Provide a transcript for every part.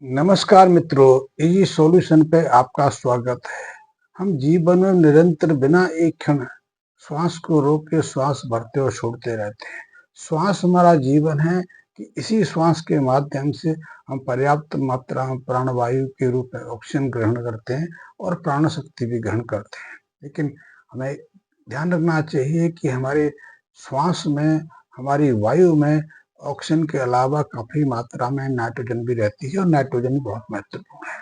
नमस्कार मित्रों, easy solution पे आपका स्वागत है। हम जीवन में निरंतर बिना एक क्षण श्वास को रोक के श्वास भरते और छोड़ते रहते हैं। श्वास हमारा जीवन है कि इसी श्वास के माध्यम से हम पर्याप्त मात्रा में प्राणवायु के रूप में ऑक्सीजन ग्रहण करते हैं और प्राण शक्ति भी ग्रहण करते हैं। लेकिन हमें ध्यान रखना चाहिए कि हमारे श्वास में, हमारी वायु में ऑक्सीजन के अलावा काफी मात्रा में नाइट्रोजन भी रहती है और नाइट्रोजन बहुत महत्वपूर्ण है।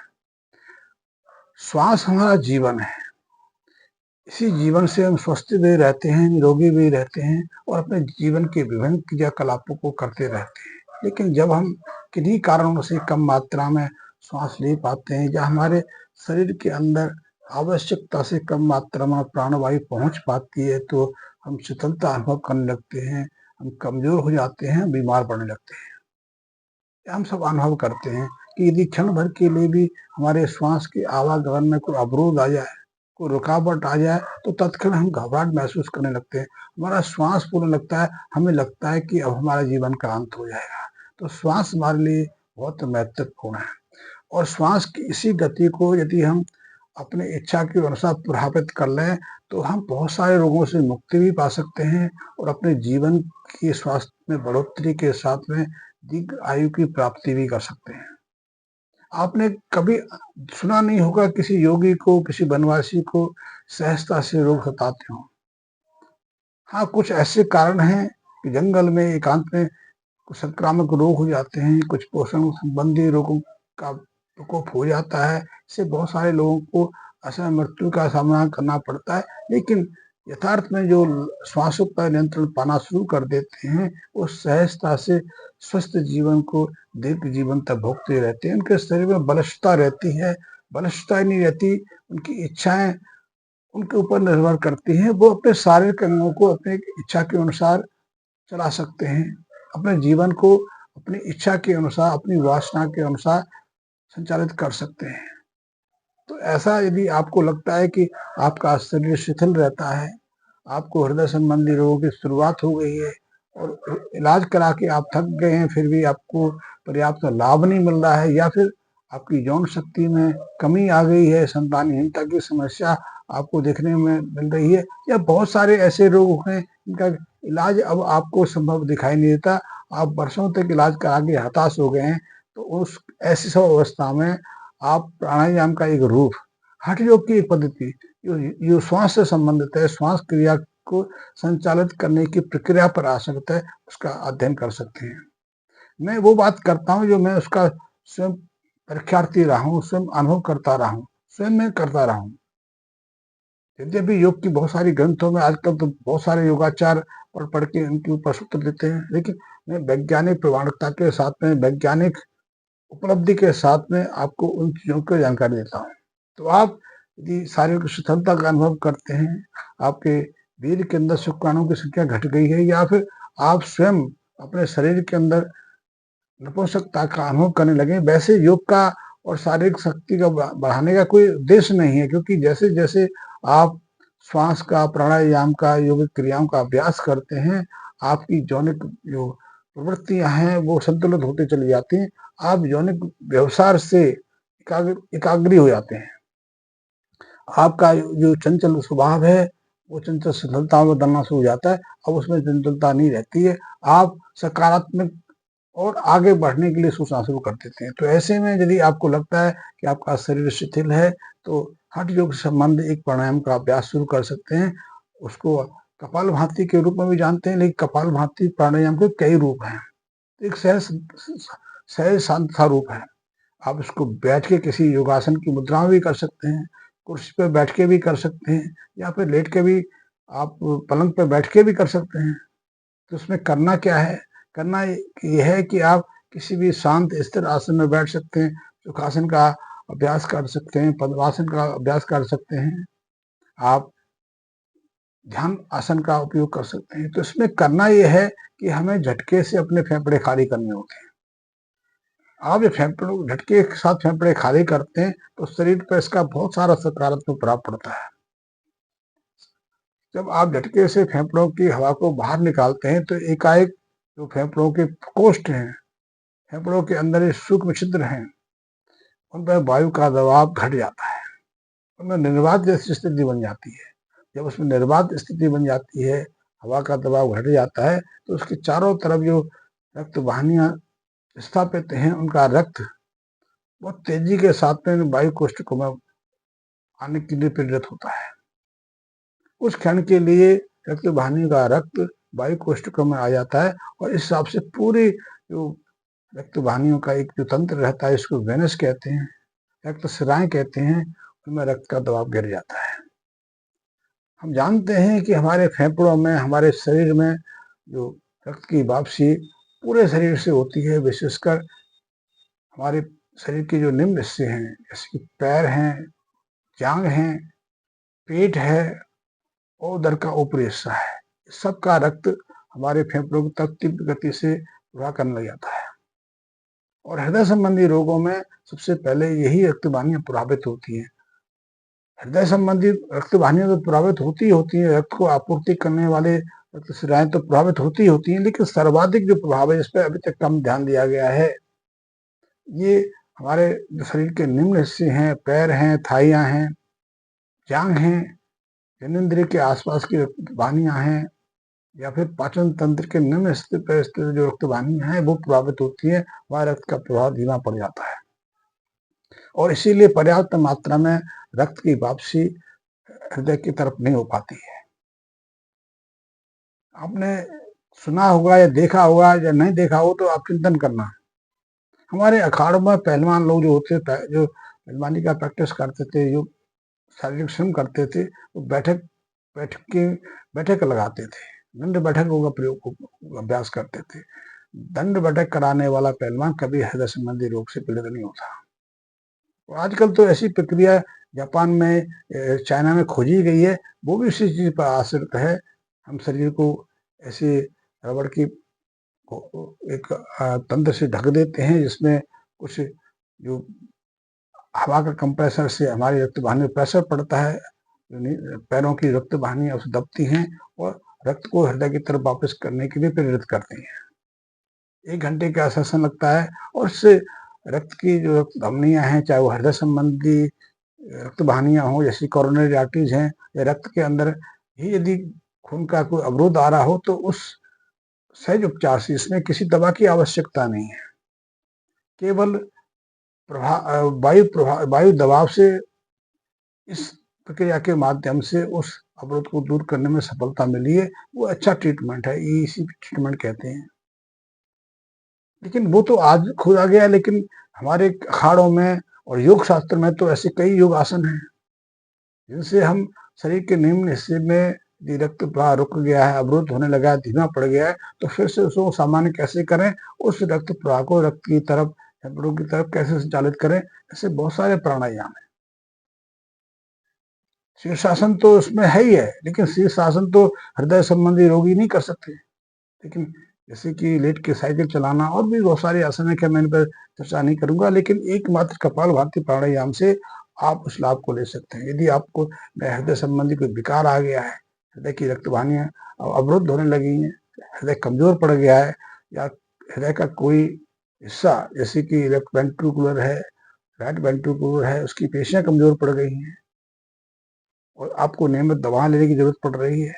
श्वास हमारा जीवन है। इसी जीवन से हम स्वस्थ भी रहते हैं, निरोगी भी रहते हैं और अपने जीवन के विभिन्न क्रियाकलापों को करते रहते हैं। लेकिन जब हम किन्हीं कारणों से कम मात्रा में श्वास ले पाते हैं या हमारे शरीर के अंदर आवश्यकता से कम मात्रा में प्राणवायु पहुंच पाती है तो हम शीतलता अनुभव करने लगते हैं, हम कमजोर हो जाते हैं, बीमार पड़ने लगते हैं। हम सब अनुभव करते हैं कि यदि क्षण भर के लिए भी हमारे श्वास के आवागमन में कोई अवरोध आ जाए, कोई रुकावट आ जाए तो तत्क्षण हम घबराहट महसूस करने लगते हैं। हमारा श्वास फूलने लगता है, हमें लगता है कि अब हमारा जीवन का अंत हो जाएगा। तो श्वास हमारे लिए बहुत महत्वपूर्ण है और श्वास की इसी गति को यदि हम अपनी इच्छा के अनुसार प्रभावित कर लें तो हम बहुत सारे रोगों से मुक्ति भी पा सकते हैं और अपने जीवन की स्वास्थ्य में बढ़ोतरी के साथ में दीर्घ आयु की प्राप्ति भी कर सकते हैं। आपने कभी सुना नहीं होगा किसी योगी को, किसी वनवासी को सहजता से रोग सताते हों। हाँ, कुछ ऐसे कारण हैं कि जंगल में एकांत में कुछ संक्रामक रोग हो जाते हैं, कुछ पोषण संबंधी रोगों का प्रकोप हो जाता है। इससे बहुत सारे लोगों को असमय मृत्यु का सामना करना पड़ता है। लेकिन यथार्थ में जो श्वासों पर नियंत्रण पाना शुरू कर देते हैं, वो सहजता से स्वस्थ जीवन को दीर्घ जीवन तक भोगते रहते हैं। उनके शरीर में बलिष्ठता रहती है, बलिष्ठता ही नहीं रहती, उनकी इच्छाएं उनके ऊपर निर्भर करती हैं। वो अपने शारीरिक अंगों को अपनी इच्छा के अनुसार चला सकते हैं, अपने जीवन को अपनी इच्छा के अनुसार, अपनी वासना के अनुसार संचालित कर सकते हैं। तो ऐसा यदि आपको लगता है कि आपका शरीर शिथिल रहता है, आपको हृदय संबंधी रोगों की शुरुआत हो गई है और इलाज करा के आप थक गए हैं, फिर भी आपको पर्याप्त लाभ नहीं मिल रहा है, या फिर आपकी यौन शक्ति में कमी आ गई है, संतानहीनता की समस्या आपको देखने में मिल रही है, या बहुत सारे ऐसे रोग हैं जिनका इलाज अब आपको संभव दिखाई नहीं देता, आप वर्षों तक इलाज करा के हताश हो गए हैं, तो उस ऐसी सब अवस्था में आप प्राणायाम का एक रूप, हठ योग की एक पद्धति जो श्वास से संबंधित है, श्वास क्रिया को संचालित करने की प्रक्रिया पर आश्रित है, उसका अध्ययन कर सकते हैं। मैं वो बात करता हूँ जो मैं उसका स्वयं परीक्षार्थी रहा हूँ, स्वयं अनुभव करता रहा हूँ, स्वयं मैं करता रहा हूँ। यद्यपि योग की बहुत सारी ग्रंथों में आजकल तो बहुत सारे योगाचार पढ़ के उनके ऊपर सूत्र देते हैं, लेकिन मैं वैज्ञानिक प्रमाणिकता के साथ में, वैज्ञानिक उपलब्धि के साथ में आपको उन चीजों की जानकारी देता हूँ। तो आप यदि शारीरिक शिथिलता का अनुभव करते हैं, आपके वीर्य के अंदर शुक्राणुओं की संख्या घट गई है, या फिर आप स्वयं अपने शरीर के अंदर नपुंसकता का अनुभव करने लगे, वैसे योग का और शारीरिक शक्ति का बढ़ाने का कोई उद्देश्य नहीं है, क्योंकि जैसे जैसे आप श्वास का, प्राणायाम का, योगिक क्रियाओं का अभ्यास करते हैं, आपकी यौनिक जो प्रवृत्तियां हैं वो संतुलित होती चली जाती हैं। आप यौनिक व्यवसार से एकाग्री हो जाते हैं। आपका जो चंचल स्वभाव है वो चंचल शिथिलता में बदलना शुरू हो जाता है, अब उसमें चंचलता नहीं रहती है। आप सकारात्मक और आगे बढ़ने के लिए सोचना शुरू कर देते हैं। तो ऐसे में यदि आपको लगता है कि आपका शरीर शिथिल है, तो हठ योग से संबंधित एक प्राणायाम का अभ्यास शुरू कर सकते हैं। उसको कपालभाति के रूप में भी जानते हैं, लेकिन कपालभाति प्राणायाम के कई रूप हैं। एक सहज सहज शांत सा रूप है। आप इसको बैठ के किसी योगासन की मुद्रा में भी कर सकते हैं, कुर्सी पे बैठ के भी कर सकते हैं, या फिर लेट के भी आप पलंग पे बैठ के भी कर सकते हैं। तो उसमें करना क्या है? करना ये है कि आप किसी भी शांत स्थिर आसन में बैठ सकते हैं, सुखासन का अभ्यास कर सकते हैं, पद्मासन का अभ्यास कर सकते हैं, आप ध्यान आसन का उपयोग कर सकते हैं। तो इसमें करना ये है कि हमें झटके से अपने फेफड़े खाली करने होते हैं। आप जब फेफड़ों झटके के साथ फेफड़े खाली करते हैं तो शरीर पर इसका बहुत सारा सकारात्मक प्रभाव पड़ता है। जब आप झटके से फेफड़ों की हवा को बाहर निकालते हैं तो एकाएक जो फेफड़ों के प्रकोष्ठ हैं, फेफड़ों के अंदर ये सूक्ष्म छिद्र हैं, उन पर वायु का दबाव घट जाता है, उनमें निर्वात जैसी स्थिति बन जाती है। जब उसमें निर्वात स्थिति बन जाती है, हवा का दबाव घट जाता है, तो उसके चारों तरफ जो रक्त वाहिनियां स्थापित हैं, उनका रक्त बहुत तेजी के साथ में वायु कोष्ठकों में आने के लिए प्रेरित होता है। उस क्षण के लिए रक्त वाहिनी का रक्त वायु कोष्ठकों में आ जाता है और इस हिसाब से पूरी जो रक्त वाहिनियों का एक जो तंत्र रहता है, इसको वेनस कहते हैं, रक्तस्राएं कहते हैं, उनमें रक्त का दबाव गिर जाता है। हम जानते हैं कि हमारे फेफड़ों में, हमारे शरीर में जो रक्त की वापसी पूरे शरीर से होती है, विशेषकर हमारे शरीर के जो निम्न हिस्से हैं, जैसे कि पैर हैं, जांघ हैं, पेट है और उदर का ऊपरी हिस्सा है, सबका रक्त हमारे फेफड़ों तक तीव्र गति से प्रवाह करने लग जाता है। और हृदय संबंधी रोगों में सबसे पहले यही रक्त वाहिनियां प्रभावित होती हैं। हृदय संबंधी रक्त वाहिनियां तो प्रभावित होती है, रक्त को आपूर्ति करने वाले रक्तस्राएं तो प्रभावित होती हैं, लेकिन सर्वाधिक जो प्रभाव है, इस पर अभी तक कम ध्यान दिया गया है, ये हमारे शरीर के निम्न हिस्से हैं, पैर हैं, थाइयां हैं, जांघ हैं, जननेंद्रिय के आसपास की रक्त वाहिनियां हैं, या फिर पाचन तंत्र के निम्न स्थिति पर स्थित जो रक्त वाहिनियां हैं वो प्रभावित होती है, वहां रक्त का प्रभाव धीमा पड़ जाता है और इसीलिए पर्याप्त मात्रा में रक्त की वापसी हृदय की तरफ नहीं हो पाती है। आपने सुना होगा या देखा होगा या नहीं देखा हो तो आप चिंतन करना। हमारे अखाड़ों में पहलवान लोग जो होते थे, जो पहलवानी का प्रैक्टिस करते थे, जो शारीरिक श्रम करते थे, वो बैठक लगाते थे, दंड बैठकों का प्रयोग अभ्यास करते थे। दंड बैठक कराने वाला पहलवान कभी हृदय संबंधी रोग से पीड़ित नहीं होता। और आजकल तो ऐसी प्रक्रिया जापान में, चाइना में खोजी गई है, वो भी इसी चीज पर आश्रित है। हम शरीर को ऐसे रबड़ की एक तंत्र से ढक देते हैं, जिसमें कुछ जो हवा का कंप्रेसर से हमारी रक्त वाहिनी में प्रेशर पड़ता है, पैरों की रक्त वाहिनियां उसे दबती हैं और रक्त को हृदय की तरफ वापस करने के लिए प्रेरित करती हैं। 1 घंटे का सेशन लगता है और उससे रक्त की जो रक्त धमनियां हैं, चाहे वो हृदय संबंधी रक्त वाहिनियां हो, जैसी कोरोनरी आर्टरीज हैं, या रक्त के अंदर ही यदि खून का कोई अवरोध आ रहा हो, तो उस सहज उपचार से, इसमें किसी दवा की आवश्यकता नहीं है, केवल वायु दबाव से इस प्रक्रिया के माध्यम से उस अवरोध को दूर करने में सफलता मिली है। वो अच्छा ट्रीटमेंट है, इसी ट्रीटमेंट कहते हैं। लेकिन वो तो आज खोजा गया, लेकिन हमारे अखाड़ों में और योग शास्त्र में तो ऐसे कई योग आसन हैं जिनसे हम शरीर के निम्न हिस्से में यदि रक्त प्रवाह रुक गया है, अवरुद्ध होने लगा है, धीमा पड़ गया है, तो फिर से उसको सामान्य कैसे करें, उस रक्त प्रवाह को रक्त की तरफ, फेफड़ों की तरफ कैसे संचालित करें। ऐसे बहुत सारे प्राणायाम है। शीर्षासन तो उसमें है ही है, लेकिन शीर्षासन तो हृदय संबंधी रोगी नहीं कर सकते। लेकिन जैसे कि लेट के साइकिल चलाना और भी बहुत सारे आसन है, क्या मैं इन पर चर्चा नहीं करूंगा, लेकिन एकमात्र कपालभाति प्राणायाम से आप उस लाभ को ले सकते हैं। यदि आपको हृदय संबंधी कोई विकार आ गया है, हृदय की रक्त वाहिनियां अवरुद्ध होने लगी हैं, हृदय कमजोर पड़ गया है, या हृदय का कोई हिस्सा जैसे कि लेफ्ट वेंट्रिकुलर है, राइट वेंट्रिकुलर है, उसकी पेशियां कमजोर पड़ गई हैं और आपको नियमित दवा लेने की जरूरत पड़ रही है,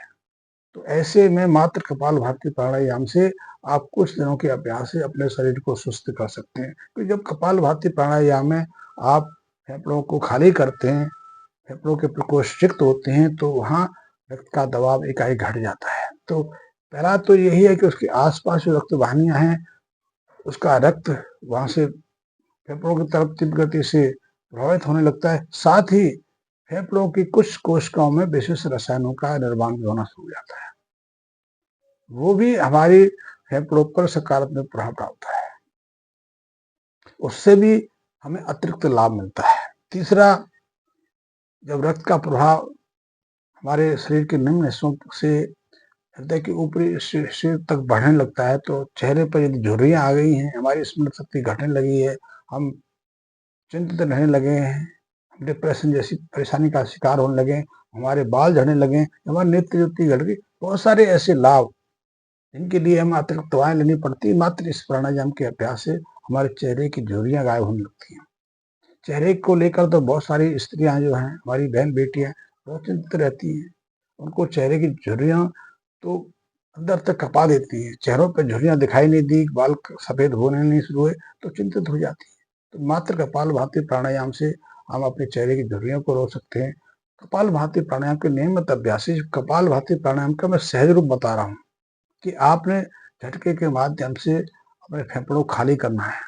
तो ऐसे में मात्र कपालभाति प्राणायाम से आप कुछ दिनों के अभ्यास से अपने शरीर को सुस्त कर सकते हैं। तो जब कपालभाति प्राणायाम में आप फेफड़ों को खाली करते हैं, फेफड़ों के प्रकोष्ठ रिक्त होते हैं, तो वहाँ रक्त का दबाव एकाएक घट जाता है। तो पहला तो यही है कि उसके आसपास जो रक्त वाहिनियां हैं, उसका रक्त वहां से फेफड़ों की तरफ तीव्र गति से प्रभावित होने लगता है। साथ ही फेफड़ों की कुछ कोशिकाओं में विशेष रसायनों का निर्माण भी होना शुरू हो जाता है, वो भी हमारी फेफड़ों पर सकारात्मक प्रभाव डालता है, उससे भी हमें अतिरिक्त लाभ मिलता है। तीसरा, जब रक्त का प्रभाव हमारे शरीर के निम्न हिस्सों से हृदय के ऊपरी सिर तक बढ़ने लगता है, तो चेहरे पर यदि झुर्रियां आ गई हैं, हमारी स्मृति शक्ति घटने लगी है, हम चिंतित रहने लगे हैं, डिप्रेशन जैसी परेशानी का शिकार होने लगे, हमारे बाल झड़ने लगे, हमारी नेत्र ज्योति घट गई, बहुत सारे ऐसे लाभ जिनके लिए हमें अतिरिक्त दवाएं लेनी पड़ती है, मात्र इस प्राणायाम के अभ्यास से हमारे चेहरे की झुर्रियां गायब होने लगती हैं। चेहरे को लेकर तो बहुत सारी स्त्रियां जो हैं, हमारी बहन बेटियां बहुत चिंतित रहती हैं। उनको चेहरे की झुर्रियां तो अंदर तक कपा देती हैं, चेहरों पे झुर्रियां दिखाई नहीं दी, बाल सफेद होने नहीं शुरू हुए तो चिंतित हो जाती है। तो मात्र कपालभाति प्राणायाम से हम अपने चेहरे की झुर्रियों को रोक सकते हैं। कपालभाति प्राणायाम के नियमित अभ्यास से कपालभाति प्राणायाम का मैं सहज रूप बता रहा हूँ कि आपने झटके के माध्यम से अपने फेफड़ों को खाली करना है।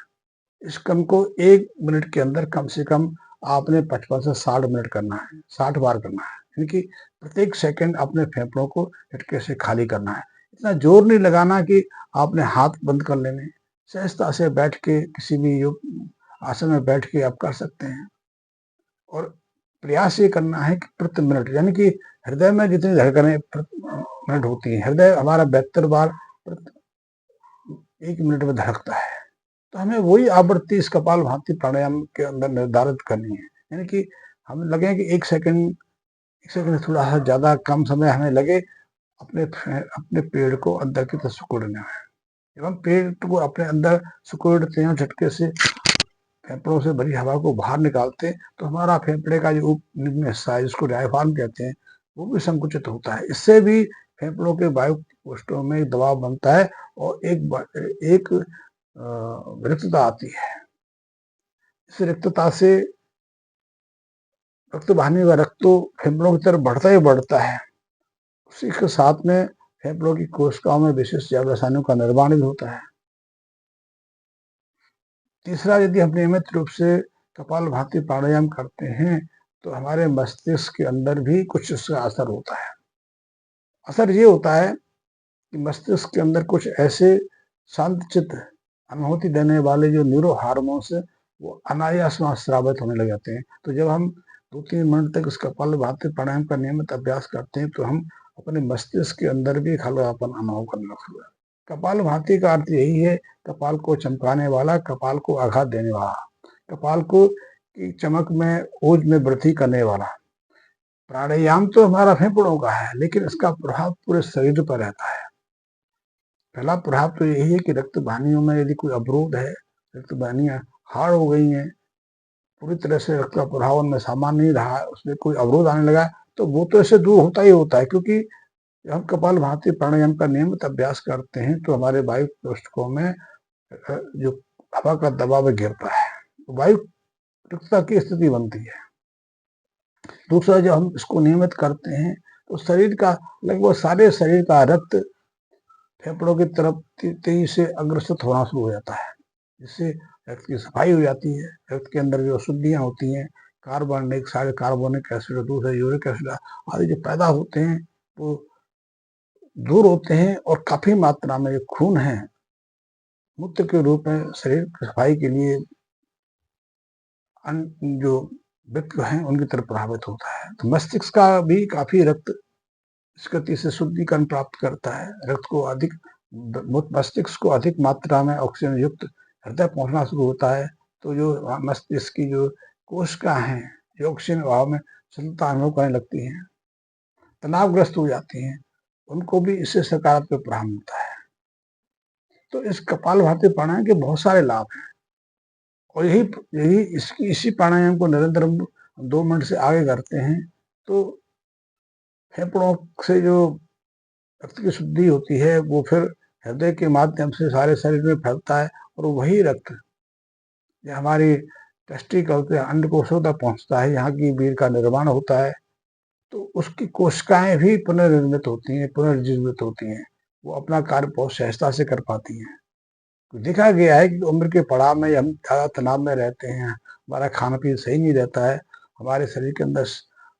इस क्रम को 1 मिनट के अंदर कम से कम आपने 55 से 60 मिनट करना है, 60 बार करना है। यानी कि प्रत्येक सेकंड अपने फेफड़ों को झटके से खाली करना है। इतना जोर नहीं लगाना कि आपने हाथ बंद कर लेने। सहजता से बैठ के किसी भी योग आसन में बैठ के आप कर सकते हैं। और प्रयास ये करना है कि प्रति मिनट, यानी कि हृदय में जितनी धड़कनें प्रति मिनट होती हैं, हृदय हमारा 72 बार 1 मिनट में धड़कता है, तो हमें वही आवृत्ति इस कपालभाति प्राणायाम के अंदर निर्धारित करनी है। यानी कि हमें लगे कि 1 सेकंड से थोड़ा सा ज्यादा कम समय हमें लगे अपने पेड़ को अंदर की तरफ सिकुड़ने में। जब हम पेड़ को अपने अंदर सिकुड़ते हैं, झटके से फेफड़ों से भरी हवा को बाहर निकालते हैं, तो हमारा फेफड़े का जो निम्न हिस्सा है, जिसको डायफ्राम कहते हैं, वो भी संकुचित होता है। इससे भी फेफड़ों के वायु कोष्ठों में दबाव बनता है और एक रिक्तता आती है। इस रिक्तता से रक्त बहाने का रक्त तो फेफड़ों की तरफ बढ़ता ही बढ़ता है। उसी के साथ में फेफड़ों की कोशिकाओं में विशेष जैव रसायनों का निर्माण भी होता है। तीसरा, यदि हम नियमित रूप से कपालभाति प्राणायाम करते हैं तो हमारे मस्तिष्क के अंदर भी कुछ उसका असर होता है। असर ये होता है कि मस्तिष्क के अंदर कुछ ऐसे शांतचित्त अनुभूति देने वाले जो न्यूरो हार्मोन्स है, वो अनायास स्रावित होने लग जाते हैं। तो जब हम 2-3 मिनट तक इस कपालभाति प्राणायाम का नियमित अभ्यास करते हैं तो हम अपने मस्तिष्क के अंदर भी हल्कापन अनुभव करने लगते हैं। कपालभाति का अर्थ यही है, कपाल को चमकाने वाला, कपाल को आघात देने वाला, कपाल को की चमक में ओज में वृद्धि करने वाला। प्राणायाम तो हमारा फेफड़ों का है, लेकिन इसका प्रभाव पूरे शरीर पर रहता है। पहला प्रभाव तो यही है कि रक्त वाहिनियों में यदि कोई अवरोध है, रक्त वाहिनियां हार्ड हो गई हैं, पूरी तरह से रक्त का प्रभाव उनमें सामान नहीं रहा, उसमें कोई अवरोध आने लगा, तो वो तो इससे दूर होता ही होता है। क्योंकि जब हम कपालभाति प्राणायाम का नियमित अभ्यास करते हैं तो हमारे वायु कोष्ठकों में जो हवा का दबाव गिरता है, वायु रिक्तता की स्थिति बनती है। दूसरा, जब हम इसको नियमित करते हैं तो शरीर का लगभग सारे शरीर का रक्त फेफड़ों की तरफ तेजी से अग्रसर होना शुरू हो जाता है, जिससे रक्त की सफाई हो जाती है। रक्त के अंदर जो अशुद्धियां होती हैं, कार्बनिक, सारे कार्बोनिक एसिड, दूसरे यूरिक एसिड आदि जो पैदा होते हैं, वो दूर होते हैं और काफी मात्रा में जो खून है मूत्र के रूप में शरीर की सफाई के लिए जो व्यक्ति हैं उनकी तरफ प्रभावित होता है। तो मस्तिष्क का भी काफी रक्त इस गति से शुद्धिकरण प्राप्त करता है। रक्त को अधिक मस्तिष्क को अधिक मात्रा में ऑक्सीजन युक्त हृदय पहुंचना शुरू होता है, तो जो मस्तिष्क की जो कोशिका हैं, जो ऑक्सीजन अभाव में क्षमता अनुभव करने लगती हैं, तनावग्रस्त हो जाती हैं, उनको भी इससे सकारात्मक प्रभाव मिलता है। तो इस कपालभाति प्राणायाम के बहुत सारे लाभ हैं और इसी प्राणायाम को निरंतर 2 मिनट से आगे करते हैं तो फेफड़ों से जो रक्त की शुद्धि होती है वो फिर हृदय के माध्यम से सारे शरीर में फैलता है और वही रक्त जो हमारी टेस्टिकल के अंडकोशों तक पहुंचता है, यहाँ की वीर का निर्माण होता है, तो उसकी कोशिकाएं भी पुनर्निर्मित होती हैं, पुनर्जीवित होती हैं। वो अपना कार्य बहुत सहजता से कर पाती हैं। तो देखा गया है कि उम्र के पड़ाव में हम ज़्यादा तनाव में रहते हैं, हमारा खाना पीना सही नहीं रहता है, हमारे शरीर के अंदर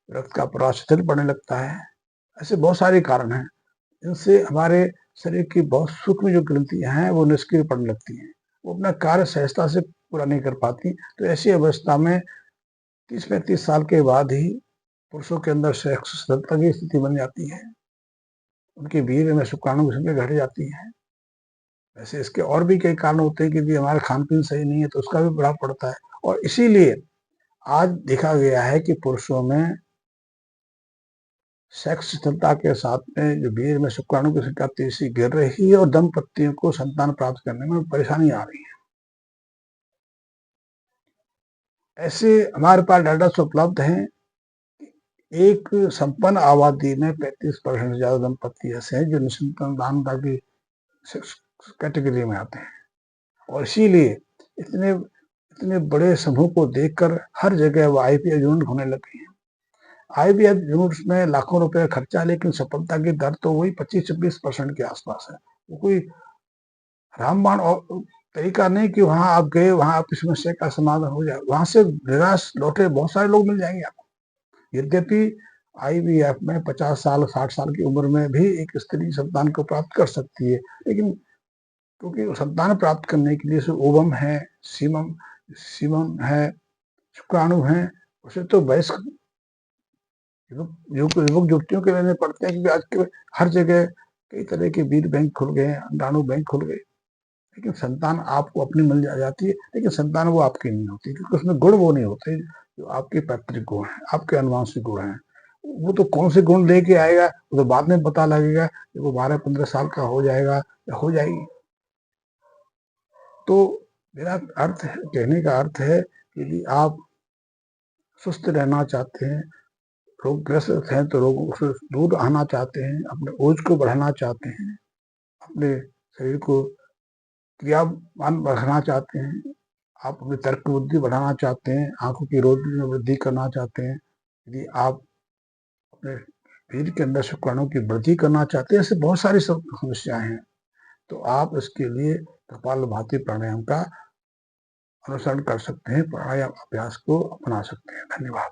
रक्त का प्रवाह शिथिल पड़ने लगता है। ऐसे बहुत सारे कारण हैं, इनसे हमारे शरीर की बहुत सूक्ष्म जो ग्रंथियां हैं वो निष्क्रिय पड़ने लगती हैं, वो अपना कार्य सहजता से पूरा नहीं कर पाती। तो ऐसी अवस्था में 30-35 साल के बाद ही पुरुषों के अंदर सेक्स सफलता की स्थिति बन जाती है, उनके वीर्य में शुक्राणु की संख्या घट जाती है। वैसे इसके और भी कई कारण होते हैं कि यदि हमारा खान पीन सही नहीं है तो उसका भी प्रभाव पड़ता है। और इसीलिए आज देखा गया है कि पुरुषों में सेक्स स्थिरता के साथ में जो वीर्य में शुक्राणु की संख्या तेजी से गिर रही है और दंपतियों को संतान प्राप्त करने में परेशानी आ रही है। ऐसे हमारे पास डाटा उपलब्ध हैं। एक संपन्न आबादी में 35% से ज्यादा दंपति ऐसे हैं जो निसंतानता की कैटेगरी में आते हैं, और इसीलिए इतने इतने बड़े समूह को देखकर हर जगह वो आईवीएफ यूनिट होने लगे हैं। आईवीएफ यूनिट्स में लाखों रुपए खर्चा, लेकिन सफलता की दर तो वही 25-26% के आसपास है। वो कोई रामबाण और तरीका नहीं कि वहां आप गए, वहां आपकी समस्या का समाधान हो जाए, वहां से निराश लौटे बहुत सारे लोग मिल जाएंगे आपको। यद्यपि आईवीएफ में 50 साल 60 साल की उम्र में भी एक स्त्री संतान को प्राप्त कर सकती है, लेकिन क्योंकि संतान प्राप्त करने के लिए ओवम है, सीमम सीमम है, शुक्राणु है, उसे तो वयस्क युवक युवतियों के लेने पड़ते हैं, क्योंकि आज के हर जगह कई तरह के बीज बैंक खुल गए हैं, अंडाणु बैंक खुल गए। लेकिन संतान आपको अपनी मिल जाती है, लेकिन संतान वो आपकी नहीं होती, क्योंकि उसमें गुण वो नहीं होते जो आपके पैतृक गुण हैं, आपके अनुवांशिक गुण हैं। वो तो कौन से गुण लेके आएगा वो तो बाद में पता लगेगा, जब वो 12-15 साल का हो जाएगा या हो जाएगी। तो मेरा अर्थ है, कहने का अर्थ है कि यदि आप स्वस्थ रहना चाहते हैं, रोगग्रस्त हैं तो रोगों से दूर आना चाहते हैं, अपने ओज को बढ़ाना चाहते हैं, अपने शरीर को क्रियावान बढ़ाना चाहते हैं, आप अपनी तर्क बुद्धि बढ़ाना चाहते हैं, आंखों की रोशनी में वृद्धि करना चाहते हैं, यदि आप अपने शरीर के अंदर शुक्राणु की वृद्धि करना चाहते हैं, ऐसे बहुत सारी समस्याएं हैं, तो आप इसके लिए कपालभाति प्राणायाम का अनुसरण कर सकते हैं, प्राणायाम अभ्यास को अपना सकते हैं। धन्यवाद।